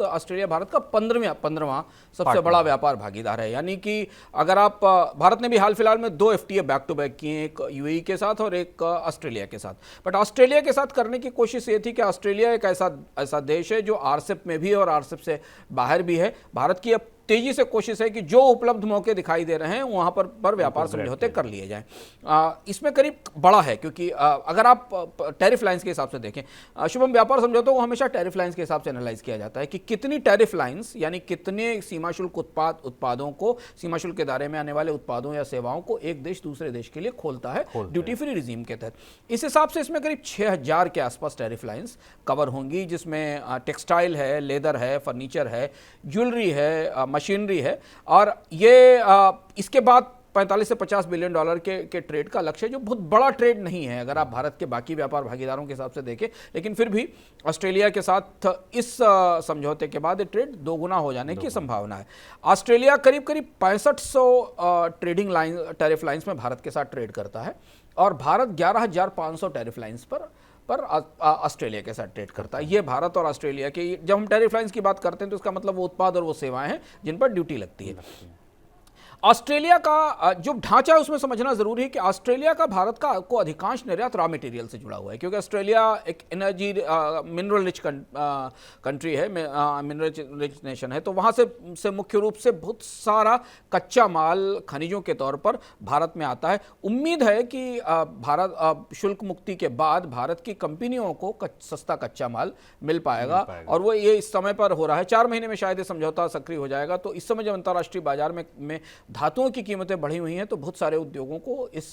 ऑस्ट्रेलिया भारत का 15वां सबसे बड़ा व्यापार भागीदार है। यानी कि अगर आप भारत ने भी हाल फिलहाल में 2 एफटीए बैक टू बैक किए, एक यूएई के साथ और एक ऑस्ट्रेलिया के साथ। बट ऑस्ट्रेलिया के साथ करने की कोशिश ये थी कि ऑस्ट्रेलिया एक ऐसा देश है जो आरसेप में भी और आरसेप से बाहर भी है। भारत की अब तेजी से कोशिश है कि जो उपलब्ध मौके दिखाई दे रहे हैं वहां पर व्यापार समझौते कर लिए जाएं। इसमें करीब बड़ा है, क्योंकि अगर आप टैरिफ लाइंस के हिसाब से देखें, शुभम, व्यापार समझौतों को हमेशा टैरिफ लाइंस के हिसाब से एनालाइज किया जाता है कि कितनी टैरिफ लाइंस, यानी कितने सीमा शुल्क उत्पादों को, सीमा शुल्क के दायरे में आने वाले उत्पादों या सेवाओं को एक देश दूसरे देश के लिए खोलता है ड्यूटी फ्री रिजीम के तहत। इस हिसाब से इसमें करीब 6000 के आसपास टैरिफ लाइंस कवर होंगी, जिसमें टेक्सटाइल है, लेदर है, फर्नीचर है, ज्वेलरी है, मशीनरी है, और ये इसके बाद 45 से 50 बिलियन डॉलर के ट्रेड का लक्ष्य है, जो बहुत बड़ा ट्रेड नहीं है अगर आप भारत के बाकी व्यापार भागीदारों के हिसाब से देखें। लेकिन फिर भी ऑस्ट्रेलिया के साथ इस समझौते के बाद ये ट्रेड 2 गुना हो जाने की संभावना है। ऑस्ट्रेलिया करीब 6500 ट्रेडिंग लाइन, टैरिफ लाइंस में भारत के साथ ट्रेड करता है, और भारत 11500 टैरिफ लाइंस पर ऑस्ट्रेलिया के साथ ट्रेड करता है। ये भारत और ऑस्ट्रेलिया के, जब हम टैरिफ लाइंस की बात करते हैं तो इसका मतलब वो उत्पाद और वो सेवाएं हैं जिन पर ड्यूटी लगती है। ऑस्ट्रेलिया का जो ढांचा है उसमें समझना जरूरी है कि ऑस्ट्रेलिया का भारत का को अधिकांश निर्यात रॉ मटेरियल से जुड़ा हुआ है, क्योंकि ऑस्ट्रेलिया एक एनर्जी मिनरल रिच कंट्री है, मिनरल रिच नेशन है। तो वहाँ से मुख्य रूप से बहुत सारा कच्चा माल खनिजों के तौर पर भारत में आता है। उम्मीद है कि भारत शुल्क मुक्ति के बाद भारत की कंपनियों को सस्ता कच्चा माल मिल पाएगा और वो ये इस समय पर हो रहा है। 4 महीने में शायद ये समझौता सक्रिय हो जाएगा। तो इस समय जब अंतर्राष्ट्रीय बाजार में धातुओं की कीमतें बढ़ी हुई हैं तो बहुत सारे उद्योगों को इस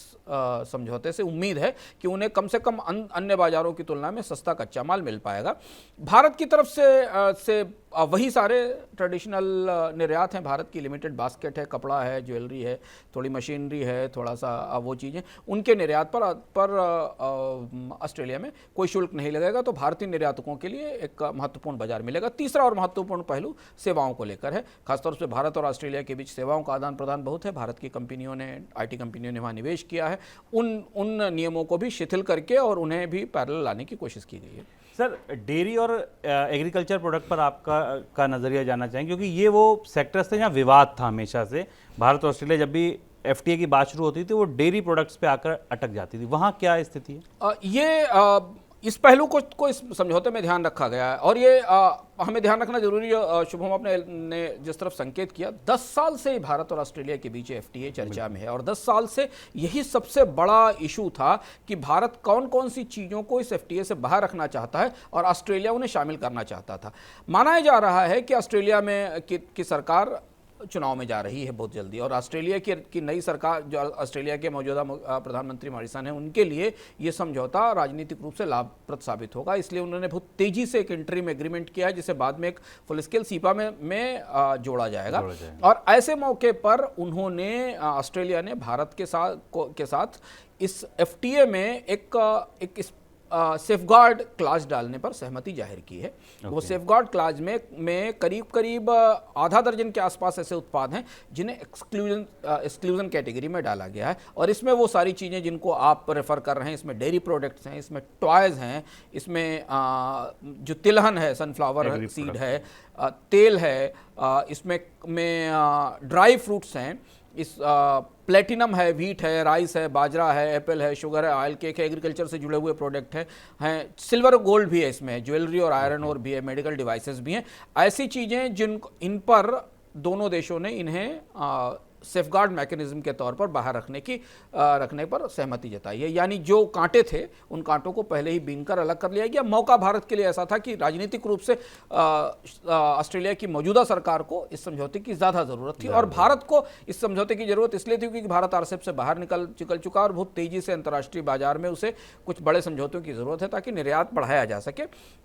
समझौते से उम्मीद है कि उन्हें कम से कम अन्य बाजारों की तुलना में सस्ता कच्चा माल मिल पाएगा। भारत की तरफ से वही सारे ट्रेडिशनल निर्यात हैं। भारत की लिमिटेड बास्केट है, कपड़ा है, ज्वेलरी है, थोड़ी मशीनरी है, थोड़ा सा वो चीज़ें, उनके निर्यात पर ऑस्ट्रेलिया में कोई शुल्क नहीं लगेगा। तो भारतीय निर्यातकों के लिए एक महत्वपूर्ण बाजार मिलेगा। तीसरा और महत्वपूर्ण पहलू सेवाओं को लेकर है। खासतौर से भारत और ऑस्ट्रेलिया के बीच सेवाओं का आदान प्रदान बहुत है। भारत की कंपनियों ने, IT कंपनियों ने वहाँ निवेश किया है। उन नियमों को भी शिथिल करके और उन्हें भी पैरेलल लाने की कोशिश की गई है। सर, डेयरी और एग्रीकल्चर प्रोडक्ट पर आपका नज़रिया जानना चाहेंगे, क्योंकि ये वो सेक्टर्स थे जहाँ विवाद था हमेशा से। भारत और ऑस्ट्रेलिया जब भी FTA की बात शुरू होती थी वो डेयरी प्रोडक्ट्स पे आकर अटक जाती थी, वहाँ क्या स्थिति है? इस पहलू को इस समझौते में ध्यान रखा गया है और ये हमें ध्यान रखना जरूरी है। शुभम आपने ने जिस तरफ संकेत किया, 10 साल से भारत और ऑस्ट्रेलिया के बीच FTA चर्चा में है और 10 साल से यही सबसे बड़ा इशू था कि भारत कौन कौन सी चीज़ों को इस FTA से बाहर रखना चाहता है और ऑस्ट्रेलिया उन्हें शामिल करना चाहता था। माना जा रहा है कि ऑस्ट्रेलिया में की सरकार चुनाव में जा रही है बहुत जल्दी और ऑस्ट्रेलिया की नई सरकार, जो ऑस्ट्रेलिया के मौजूदा प्रधानमंत्री मॉरिसन हैं, उनके लिए ये समझौता राजनीतिक रूप से लाभप्रद साबित होगा। इसलिए उन्होंने बहुत तेजी से एक इंटरिम एग्रीमेंट किया है जिसे बाद में एक फुल स्केल सीपा में जोड़ा जाएगा। और ऐसे मौके पर उन्होंने ऑस्ट्रेलिया ने भारत के साथ इस FTA में एक सेफगार्ड क्लाज डालने पर सहमति जाहिर की है। वो सेफगार्ड क्लाज में करीब आधा दर्जन के आसपास ऐसे उत्पाद हैं जिन्हें एक्सक्लूजन कैटेगरी में डाला गया है और इसमें वो सारी चीज़ें जिनको आप रेफर कर रहे हैं, इसमें डेयरी प्रोडक्ट्स हैं, इसमें टॉयज़ हैं, इसमें जो तिलहन है, सनफ्लावर सीड है, तेल है, इसमें ड्राई फ्रूट्स हैं, इस प्लेटिनम है, व्हीट है, राइस है, बाजरा है, एप्पल है, शुगर है, ऑयल केक है, एग्रीकल्चर से जुड़े हुए प्रोडक्ट हैं, सिल्वर गोल्ड भी है, इसमें ज्वेलरी और आयरन और भी है, मेडिकल डिवाइसेस भी हैं। ऐसी चीज़ें इन पर दोनों देशों ने इन्हें सेफगार्ड मैकेनिज्म के तौर पर बाहर रखने पर सहमति जताई है। यानी जो कांटे थे उन कांटों को पहले ही बीनकर अलग कर लिया गया। मौका भारत के लिए ऐसा था कि राजनीतिक रूप से ऑस्ट्रेलिया की मौजूदा सरकार को इस समझौते की ज़्यादा ज़रूरत थी और भारत को इस समझौते की ज़रूरत इसलिए थी क्योंकि भारत RCEP से बाहर निकल चुका और बहुत तेज़ी से अंतर्राष्ट्रीय बाजार में उसे कुछ बड़े समझौतों की ज़रूरत है ताकि निर्यात बढ़ाया जा सके।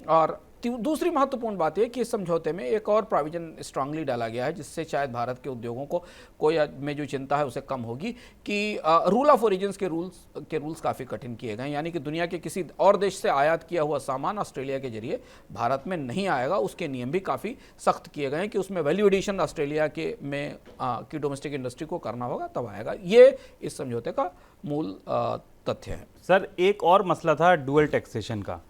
और दूसरी महत्वपूर्ण बात यह कि इस समझौते में एक और प्रोविजन स्ट्रांगली डाला गया है जिससे शायद भारत के उद्योगों को में जो चिंता है उसे कम होगी कि रूल ऑफ ओरिजिन्स के रूल्स काफ़ी कठिन किए गए, यानी कि दुनिया के किसी और देश से आयात किया हुआ सामान ऑस्ट्रेलिया के जरिए भारत में नहीं आएगा। उसके नियम भी काफ़ी सख्त किए गए हैं कि उसमें वैल्यू एडिशन ऑस्ट्रेलिया की डोमेस्टिक इंडस्ट्री को करना होगा तब आएगा। ये इस समझौते का मूल तथ्य है। सर, एक और मसला था डुअल टैक्सेशन का,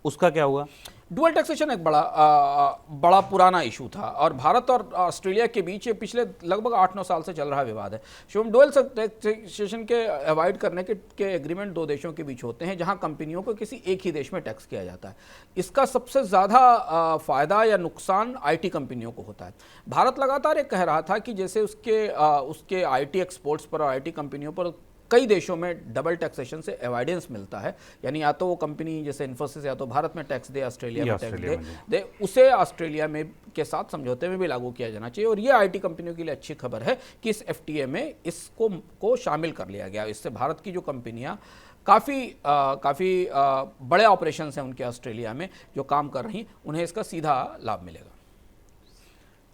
उसका क्या हुआ? डुअल टैक्सेशन एक बड़ा पुराना इशू था और भारत और ऑस्ट्रेलिया के बीच ये पिछले लगभग 8-9 साल से चल रहा विवाद है। शुभम, डुअल टैक्सेशन के अवॉइड करने के एग्रीमेंट दो देशों के बीच होते हैं जहां कंपनियों को किसी एक ही देश में टैक्स किया जाता है। इसका सबसे ज़्यादा फ़ायदा या नुकसान IT कंपनियों को होता है। भारत लगातार ये कह रहा था कि जैसे उसके IT एक्सपोर्ट्स पर और IT कंपनियों पर कई देशों में डबल टैक्सेशन से एवॉइडेंस मिलता है, यानी या तो वो कंपनी जैसे इन्फोसिस या तो भारत में टैक्स दे, ऑस्ट्रेलिया में टैक्स दे, उसे ऑस्ट्रेलिया में के साथ समझौते में भी लागू किया जाना चाहिए। और ये IT कंपनियों के लिए अच्छी खबर है कि इस FTA में इसको शामिल कर लिया गया। इससे भारत की जो कंपनियां काफ़ी बड़े ऑपरेशन हैं उनके ऑस्ट्रेलिया में जो काम कर रही, उन्हें इसका सीधा लाभ मिलेगा।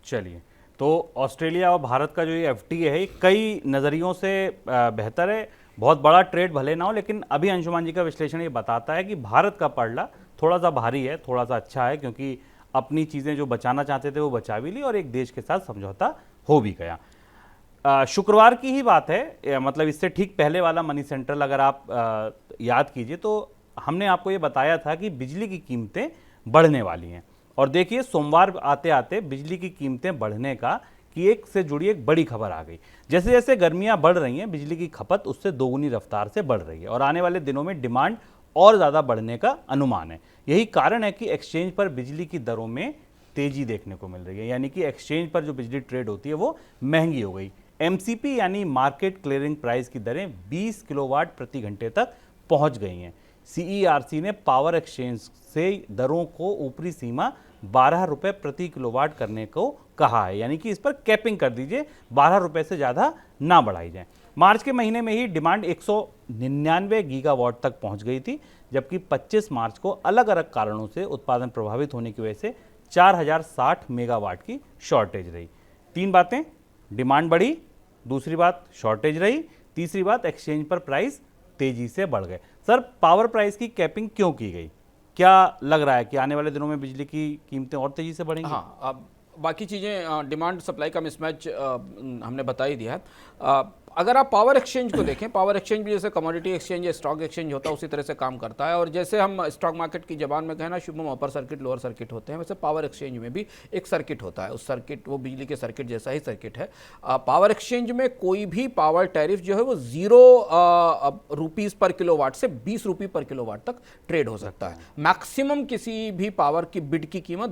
चलिए, तो ऑस्ट्रेलिया और भारत का जो ये FTA है कई नज़रियों से बेहतर है। बहुत बड़ा ट्रेड भले ना हो, लेकिन अभी अंशुमान जी का विश्लेषण ये बताता है कि भारत का पलड़ा थोड़ा सा भारी है, थोड़ा सा अच्छा है, क्योंकि अपनी चीज़ें जो बचाना चाहते थे वो बचा भी ली और एक देश के साथ समझौता हो भी गया। शुक्रवार की ही बात है, मतलब इससे ठीक पहले वाला मनी सेंट्रल अगर आप याद कीजिए तो हमने आपको ये बताया था कि बिजली की कीमतें बढ़ने वाली हैं और देखिए सोमवार आते आते बिजली की कीमतें बढ़ने का की एक से जुड़ी एक बड़ी खबर आ गई। जैसे जैसे गर्मियां बढ़ रही हैं, बिजली की खपत उससे दोगुनी रफ्तार से बढ़ रही है और आने वाले दिनों में डिमांड और ज़्यादा बढ़ने का अनुमान है। यही कारण है कि एक्सचेंज पर बिजली की दरों में तेजी देखने को मिल रही है, यानी कि एक्सचेंज पर जो बिजली ट्रेड होती है वो महंगी हो गई। एमसीपी यानी मार्केट क्लियरिंग प्राइस की दरें 20 किलोवाट प्रति घंटे तक पहुंच गई हैं। सीईआरसी ने पावर एक्सचेंज से दरों को ऊपरी सीमा 12 रुपए प्रति किलोवाट करने को कहा है, यानी कि इस पर कैपिंग कर दीजिए, 12 रुपए से ज़्यादा ना बढ़ाई जाए। मार्च के महीने में ही डिमांड 199 गीगावाट तक पहुंच गई थी, जबकि 25 मार्च को अलग अलग कारणों से उत्पादन प्रभावित होने की वजह से 4060 मेगावाट की शॉर्टेज रही। तीन बातें, डिमांड बढ़ी, दूसरी बात शॉर्टेज रही, तीसरी बात एक्सचेंज पर प्राइस तेजी से बढ़ गए। सर, पावर प्राइस की कैपिंग क्यों की गई? क्या लग रहा है कि आने वाले दिनों में बिजली की कीमतें और तेजी से बढ़ेंगी? हाँ, अब बाकी चीज़ें डिमांड सप्लाई का मिसमैच हमने बता ही दिया है। अगर आप पावर एक्सचेंज को देखें, पावर एक्सचेंज भी जैसे कमोडिटी एक्सचेंज या स्टॉक एक्सचेंज होता है उसी तरह से काम करता है। और जैसे हम स्टॉक मार्केट की जबान में कहना Shubham upper circuit lower circuit होते हैं, वैसे पावर एक्सचेंज में भी एक सर्किट होता है। उस सर्किट, वो बिजली के सर्किट जैसा ही सर्किट है। पावर एक्सचेंज में कोई भी पावर टैरिफ जो है वो 0 रुपीज़ पर किलोवाट से 20 रुपये पर किलोवाट तक ट्रेड हो सकता है। मैक्सिमम किसी भी पावर की बिड की कीमत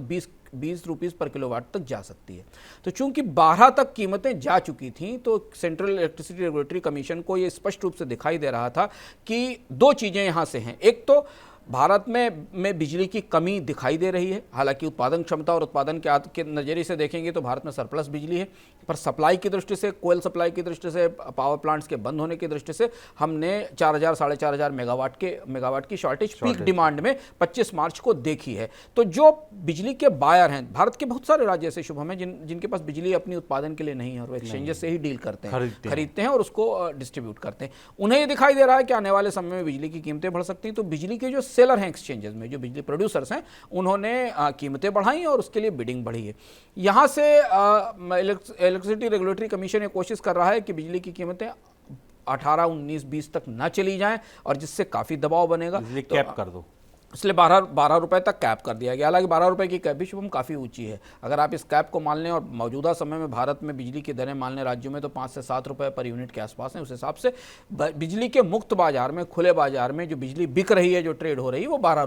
20 रुपीज़ पर किलोवाट तक जा सकती है। तो चूंकि 12 तक कीमतें जा चुकी थीं, तो सेंट्रल इलेक्ट्रिसिटी रेगुलेटरी कमीशन को ये स्पष्ट रूप से दिखाई दे रहा था कि दो चीज़ें यहाँ से हैं। एक तो भारत में बिजली की कमी दिखाई दे रही है, हालांकि उत्पादन क्षमता और उत्पादन के नज़रिए से देखेंगे तो भारत में सरप्लस बिजली है, पर सप्लाई की दृष्टि से, कोयल सप्लाई की दृष्टि से, पावर प्लांट्स के बंद होने की दृष्टि से हमने 4000 साढ़े 4000 मेगावाट की शॉर्टेज पीक डिमांड में 25 मार्च को देखी है। तो जो बिजली के बायर हैं, भारत के बहुत सारे राज्य ऐसे शुभम हैं जिनके पास बिजली अपनी उत्पादन के लिए नहीं है और वो एक्सचेंजेस से ही डील करते हैं, खरीदते हैं और उसको डिस्ट्रीब्यूट करते हैं। उन्हें ये दिखाई दे रहा है कि आने वाले समय में बिजली की कीमतें बढ़ सकती हैं। तो बिजली के जो सेलर हैं एक्सचेंजेस में, जो बिजली प्रोड्यूसर्स हैं, उन्होंने कीमतें बढ़ाई और उसके लिए बिडिंग बढ़ी है। यहां से इलेक्ट्रिसिटी रेगुलेटरी कमीशन ये कोशिश कर रहा है कि बिजली की कीमतें 18, 19, 20 तक ना चली जाएं और जिससे काफी दबाव बनेगा। तो कैप कर दो, इसलिए 12 रुपए तक कैप कर दिया गया। हालांकि 12 रुपए की कैप भी शुभम काफ़ी ऊंची है। अगर आप इस कैप को मान लें, और मौजूदा समय में भारत में बिजली की दरें मान लें राज्यों में तो 5 से 7 रुपए पर यूनिट के आसपास हैं, उस हिसाब से बिजली के मुक्त बाजार में, खुले बाजार में जो बिजली बिक रही है, जो ट्रेड हो रही है, वो 12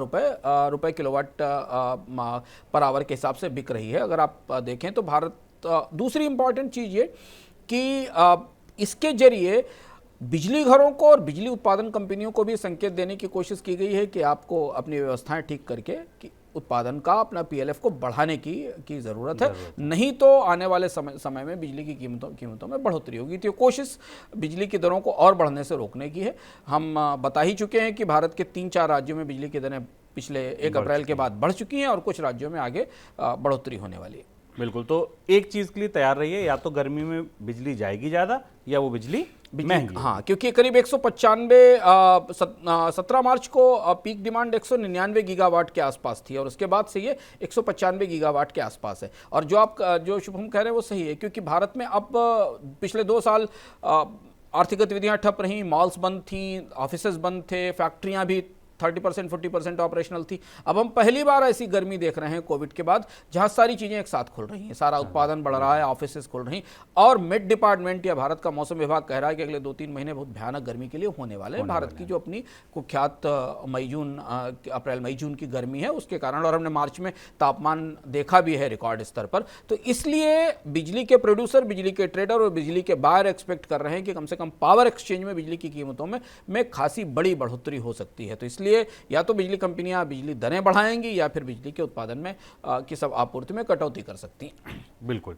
रुपए किलोवाट पर आवर के हिसाब से बिक रही है। अगर आप देखें तो भारत, दूसरी इंपॉर्टेंट चीज़ ये कि इसके जरिए बिजली घरों को और बिजली उत्पादन कंपनियों को भी संकेत देने की कोशिश की गई है कि आपको अपनी व्यवस्थाएं ठीक करके कि उत्पादन का, अपना पीएलएफ को बढ़ाने की ज़रूरत है, नहीं तो आने वाले समय में बिजली की कीमतों में बढ़ोतरी होगी। तो कोशिश बिजली की दरों को और बढ़ने से रोकने की है। हम बता ही चुके हैं कि भारत के 3-4 राज्यों में बिजली की दरें पिछले 1 अप्रैल के बाद बढ़ चुकी हैं और कुछ राज्यों में आगे बढ़ोतरी होने वाली है। बिल्कुल। तो एक चीज के लिए तैयार रहिए, या तो गर्मी में बिजली जाएगी ज्यादा या वो बिजली महंगी। हाँ, क्योंकि करीब 17 मार्च को पीक डिमांड 199 गीगावाट के आसपास थी और उसके बाद से ये 195 गीगावाट के आसपास है। और जो शुभम कह रहे हैं वो सही है, क्योंकि भारत में अब पिछले 2 साल आर्थिक गतिविधियां ठप रहीं, मॉल्स बंद थी, ऑफिसेज बंद थे, फैक्ट्रियां भी 30% 40% ऑपरेशनल थी। अब हम पहली बार ऐसी गर्मी देख रहे हैं कोविड के बाद, जहां सारी चीजें एक साथ खुल रही हैं, सारा उत्पादन बढ़ रहा है, ऑफिसेस खुल रही हैं। और मेट डिपार्टमेंट या भारत का मौसम विभाग कह रहा है कि अगले 2-3 महीने बहुत भयानक गर्मी के लिए होने वाले हैं। भारत की जो अपनी कुख्यात अप्रैल मई जून की गर्मी है उसके कारण, और हमने मार्च में तापमान देखा भी है रिकॉर्ड स्तर पर। तो इसलिए बिजली के प्रोड्यूसर, बिजली के ट्रेडर और बिजली के बायर एक्सपेक्ट कर रहे हैं कि कम से कम पावर एक्सचेंज में बिजली की कीमतों में खासी बड़ी बढ़ोतरी हो सकती है। तो इसलिए या तो बिजली कंपनियां बिजली दरें बढ़ाएंगी या फिर बिजली के उत्पादन में की सब आपूर्ति में कटौती कर सकती हैं। बिल्कुल।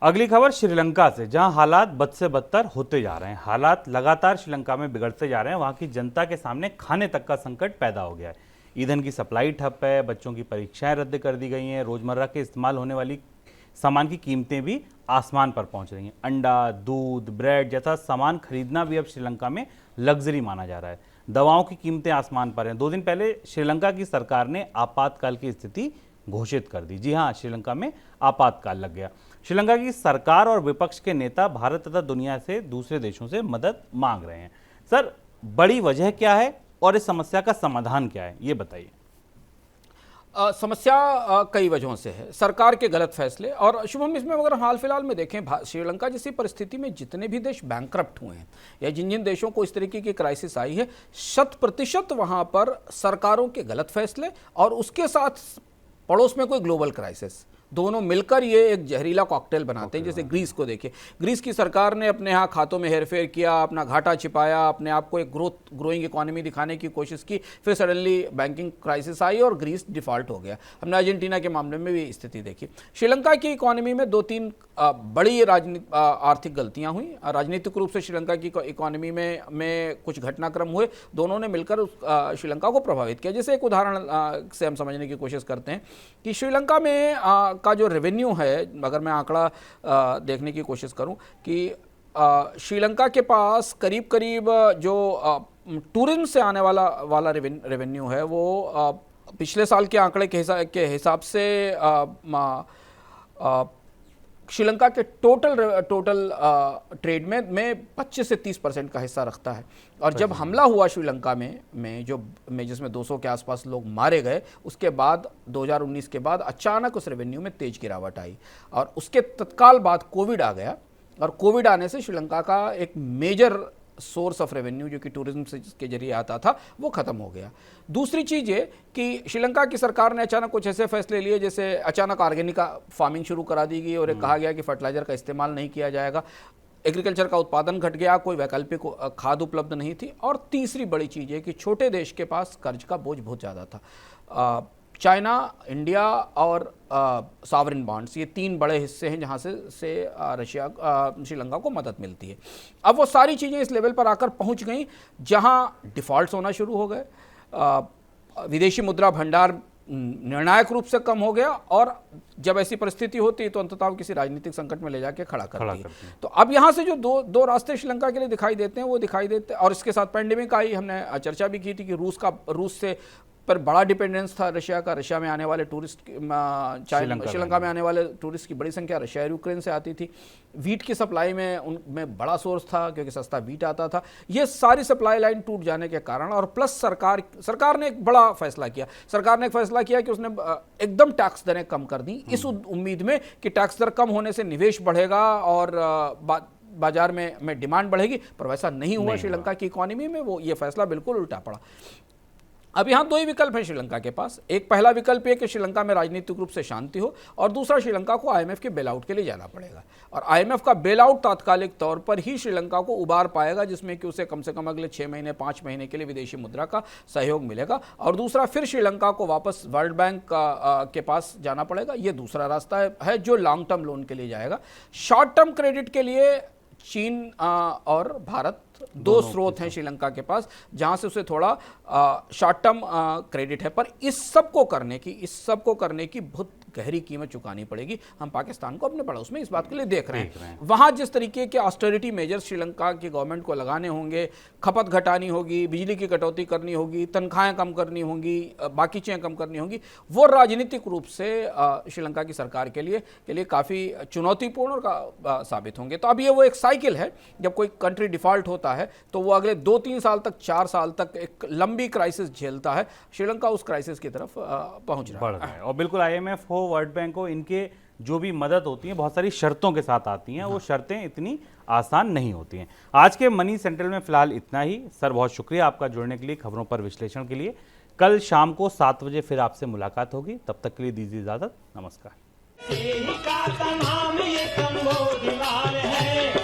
अगली खबर श्रीलंका से, जहां हालात बद से बदतर होते जा रहे हैं। हालात लगातार श्रीलंका में बिगड़ते जा रहे हैं। वहां की जनता के सामने खाने तक का संकट पैदा हो गया है। ईंधन की सप्लाई ठप है, बच्चों की परीक्षाएं रद्द कर दी गई हैं, रोजमर्रा के इस्तेमाल होने वाली सामान की कीमतें भी आसमान पर पहुंच रही हैं। अंडा, दूध, ब्रेड जैसा सामान खरीदना भी अब श्रीलंका में लग्जरी माना जा रहा है। दवाओं की कीमतें आसमान पर हैं। 2 दिन पहले श्रीलंका की सरकार ने आपातकाल की स्थिति घोषित कर दी। जी हां, श्रीलंका में आपातकाल लग गया। श्रीलंका की सरकार और विपक्ष के नेता भारत तथा दुनिया से, दूसरे देशों से मदद मांग रहे हैं। सर, बड़ी वजह क्या है और इस समस्या का समाधान क्या है, ये बताइए। समस्या कई वजहों से है। सरकार के गलत फैसले, और शुभम इसमें अगर हाल फिलहाल में देखें श्रीलंका जैसी परिस्थिति में जितने भी देश बैंकरप्ट हुए हैं या जिन जिन देशों को इस तरीके की क्राइसिस आई है, 100% वहाँ पर सरकारों के गलत फैसले और उसके साथ पड़ोस में कोई ग्लोबल क्राइसिस, दोनों मिलकर ये एक जहरीला कॉकटेल बनाते हैं। जैसे ग्रीस को देखिए, ग्रीस की सरकार ने अपने यहाँ खातों में हेरफेर किया, अपना घाटा छिपाया, अपने आप को एक ग्रोइंग इकोनॉमी दिखाने की कोशिश की, फिर सडनली बैंकिंग क्राइसिस आई और ग्रीस डिफॉल्ट हो गया। हमने अर्जेंटीना के मामले में भी स्थिति देखी। श्रीलंका की इकोनॉमी में 2-3 बड़ी आर्थिक गलतियां हुई। राजनीतिक रूप से श्रीलंका की इकोनॉमी में कुछ घटनाक्रम हुए, दोनों ने मिलकर श्रीलंका को प्रभावित किया। जैसे एक उदाहरण से हम समझने की कोशिश करते हैं कि श्रीलंका में का जो रेवेन्यू है, अगर मैं आंकड़ा देखने की कोशिश करूं कि श्रीलंका के पास करीब करीब जो टूरिज्म से आने वाला रेवेन्यू है वो पिछले साल के आंकड़े के हिसाब से श्रीलंका के टोटल ट्रेड में 25 से 30% का हिस्सा रखता है। और जब हमला हुआ श्रीलंका में जिसमें 200 के आसपास लोग मारे गए, उसके बाद 2019 के बाद अचानक उस रेवेन्यू में तेज गिरावट आई और उसके तत्काल बाद कोविड आ गया और कोविड आने से श्रीलंका का एक मेजर सोर्स ऑफ रेवेन्यू जो कि टूरिज्म से के जरिए आता था वो खत्म हो गया। दूसरी चीज़ ये कि श्रीलंका की सरकार ने अचानक कुछ ऐसे फैसले लिए, जैसे अचानक ऑर्गेनिक फार्मिंग शुरू करा दी गई और कहा गया कि फर्टिलाइजर का इस्तेमाल नहीं किया जाएगा, एग्रीकल्चर का उत्पादन घट गया, कोई वैकल्पिक खाद उपलब्ध नहीं थी। और तीसरी बड़ी चीज़ है कि छोटे देश के पास कर्ज का बोझ बहुत ज़्यादा था। चाइना, इंडिया और सॉवरेन बॉन्ड्स, ये 3 बड़े हिस्से हैं जहाँ से रशिया श्रीलंका को मदद मिलती है। अब वो सारी चीज़ें इस लेवल पर आकर पहुँच गई जहाँ डिफ़ॉल्ट्स होना शुरू हो गए, विदेशी मुद्रा भंडार निर्णायक रूप से कम हो गया और जब ऐसी परिस्थिति होती है तो अंततः किसी राजनीतिक संकट में ले जाके खड़ा करती है। तो अब यहाँ से जो दो रास्ते श्रीलंका के लिए दिखाई देते हैं वो दिखाई देते हैं। और इसके साथ पैंडेमिक आई, हमने चर्चा भी की थी कि रूस से पर बड़ा डिपेंडेंस था रशिया का। रशिया में आने वाले टूरिस्ट, श्रीलंका में आने वाले टूरिस्ट की बड़ी संख्या रशिया और यूक्रेन से आती थी। वीट की सप्लाई में उनमें बड़ा सोर्स था क्योंकि सस्ता वीट आता था। ये सारी सप्लाई लाइन टूट जाने के कारण और प्लस सरकार ने एक बड़ा फैसला किया। सरकार ने एक फैसला किया कि उसने एकदम टैक्स दरें कम कर दी इस उम्मीद में कि टैक्स दर कम होने से निवेश बढ़ेगा और बाजार में डिमांड बढ़ेगी, पर वैसा नहीं हुआ। श्रीलंका की इकोनॉमी में वो ये फैसला बिल्कुल उल्टा पड़ा। अब यहाँ 2 ही विकल्प हैं श्रीलंका के पास। एक पहला विकल्प ये कि श्रीलंका में राजनीतिक रूप से शांति हो और दूसरा श्रीलंका को आईएमएफ के बेल आउट के लिए जाना पड़ेगा और आईएमएफ का बेल आउट तात्कालिक तौर पर ही श्रीलंका को उबार पाएगा, जिसमें कि उसे कम से कम अगले 6 महीने 5 महीने के लिए विदेशी मुद्रा का सहयोग मिलेगा और दूसरा फिर श्रीलंका को वापस वर्ल्ड बैंक के पास जाना पड़ेगा। ये दूसरा रास्ता है जो लॉन्ग टर्म लोन के लिए जाएगा। शॉर्ट टर्म क्रेडिट के लिए चीन और भारत 2 स्रोत हैं श्रीलंका के पास जहां से उसे थोड़ा शॉर्ट टर्म क्रेडिट है, पर इस सब को करने की बहुत गहरी कीमत चुकानी पड़ेगी। हम पाकिस्तान को अपने पड़ोस में इस बात के लिए देख रहे हैं। वहां जिस तरीके के ऑस्टेरिटी मेजर्स श्रीलंका की गवर्नमेंट को लगाने होंगे, खपत घटानी होगी, बिजली की कटौती करनी होगी, तनख्वाहें कम करनी होंगी, बाकी चीज़ें कम करनी होंगी, वो राजनीतिक रूप से श्रीलंका की सरकार के लिए काफ़ी चुनौतीपूर्ण और साबित होंगे। तो अब ये वो एक साइकिल है, जब कोई कंट्री डिफॉल्ट होता है तो वो अगले 2-3 साल तक 4 साल तक एक लंबी क्राइसिस झेलता है। श्रीलंका उस क्राइसिस की तरफ पहुंच रहा है। और बिल्कुल आईएमएफ हो, वर्ल्ड बैंक हो, इनके जो भी मदद होती है बहुत सारी शर्तों के साथ आती हैं। वो शर्तें इतनी आसान नहीं होती हैं। आज के मनी सेंट्रल में फिलहाल इतना ही। सर बहुत शुक्रिया आपका जुड़ने के लिए, खबरों पर विश्लेषण के लिए। कल शाम को 7 बजे फिर आपसे मुलाकात होगी, तब तक के लिए दीजिए इजाजत। नमस्कार। का नाम ये कंबोज लाल है।